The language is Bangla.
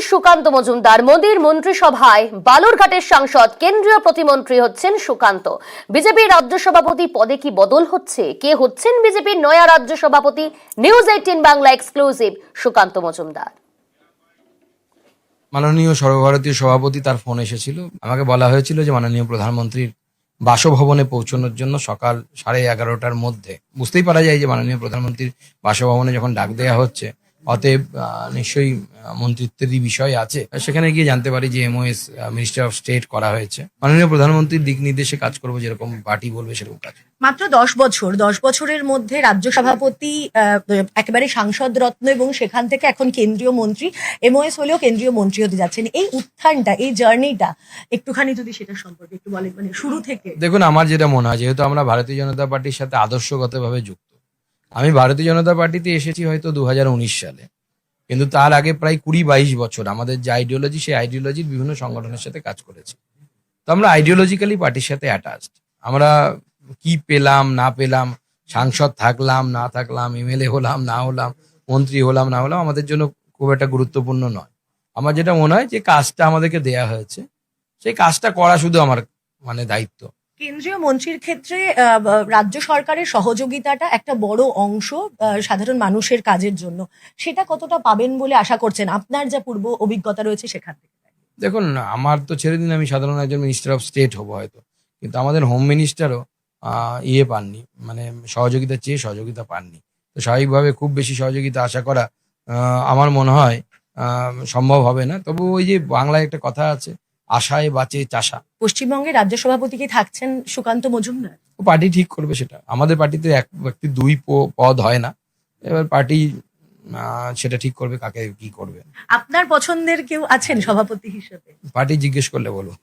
সুকান্ত মজুমদার। মোদীর মন্ত্রিসভায় বালুরঘাটের সাংসদ, কেন্দ্রীয় প্রতিমন্ত্রী হচ্ছেন সুকান্ত। বিজেপির রাজ্য সভাপতি পদে কি বদল হচ্ছে? কে হচ্ছেন বিজেপির নয়া রাজ্য সভাপতি? News 18 Bangla exclusive Sukanta Majumdar. মাননীয় সর্বভারতীয় সভাপতি তার ফোন এসেছিল, আমাকে বলা হয়েছিল যে মাননীয় প্রধানমন্ত্রীর বাসভবনে পৌঁছানোর জন্য সকাল 11:30টার মধ্যে। বুঝতেই পারা যায় যে মাননীয় প্রধানমন্ত্রীর বাসভবনে যখন ডাক দেওয়া হচ্ছে, অতএব নিশ্চয়ই মন্ত্রিত্বেরই বিষয় আছে। সেখানে গিয়ে জানতে পারি যে এমওএস মিনিস্টার অফ স্টেট করা হয়েছে। মাননীয় প্রধানমন্ত্রীর দিক নির্দেশে কাজ করবো, যেরকম পার্টি বলবে সেরকম কাজ। মাত্র 10 বছরের মধ্যে রাজ্য সভাপতি, একেবারে সাংসদ রত্ন, এবং সেখান থেকে এখন কেন্দ্রীয় মন্ত্রী, এমওএস হলেও কেন্দ্রীয় মন্ত্রী হতে যাচ্ছেন। এই উত্থানটা, এই জার্নিটা একটুখানি যদি সেটা সম্পর্কে একটু বলেন, মানে শুরু থেকে। দেখুন, আমার যেটা মনে হয়, যেহেতু আমরা ভারতীয় জনতা পার্টির সাথে আদর্শগতভাবে যুক্ত, আমি ভারতীয় জনতা পার্টিতে এসেছি হয়তো 2019 সালে, কিন্তু তার আগে প্রায় 20-22 বছর আমাদের যে আইডিওলজি, সেই আইডিওলজির বিভিন্ন সংগঠনের সাথে কাজ করেছি। তো আমরা আইডিওলজিক্যালি পার্টির সাথে অ্যাটাচড। আমরা কি পেলাম না পেলাম, সাংসদ থাকলাম না থাকলাম, এমএলএ হলাম না হলাম, মন্ত্রী হলাম না হলাম, আমাদের জন্য খুব একটা গুরুত্বপূর্ণ নয়। আমার যেটা মনে হয় যে কাজটা আমাদেরকে দেয়া হয়েছে, সেই কাজটা করা শুধু আমার দায়িত্ব। কেন্দ্রীয় মন্ত্রীর ক্ষেত্রে রাজ্য সরকারের সহযোগিতাটা একটা বড় অংশ সাধারণ মানুষের কাজের জন্য। সেটা কতটা পাবেন বলে আশা করছেন, আপনার যা পূর্ব অভিজ্ঞতা রয়েছে সেখান থেকে? দেখুন, আমার তো ছেড়ে দিন, আমি সাধারণ একজন মিনিস্টার অফ স্টেট হবো হয়তো, কিন্তু আমাদের হোম মিনিস্টারও পাননি, সহযোগিতা চেয়ে সহযোগিতা পাননি। তো স্বাভাবিকভাবে খুব বেশি সহযোগিতা আশা করা আমার মনে হয় সম্ভব হবে না। তবু ওই যে বাংলায় একটা কথা আছে, আশায় বাঁচে চাষা। পশ্চিমবঙ্গের রাজ্য সভাপতি কি থাকছেন সুকান্ত মজুমদার? পার্টি ঠিক করবে সেটা। আমাদের পার্টিতে এক ব্যক্তি দুই পদ হয় না। এবার পার্টি সেটা ঠিক করবে কাকে কি করবে। আপনার পছন্দের কেউ আছেন সভাপতি হিসেবে? পার্টি জিজ্ঞেস করলে বলবো।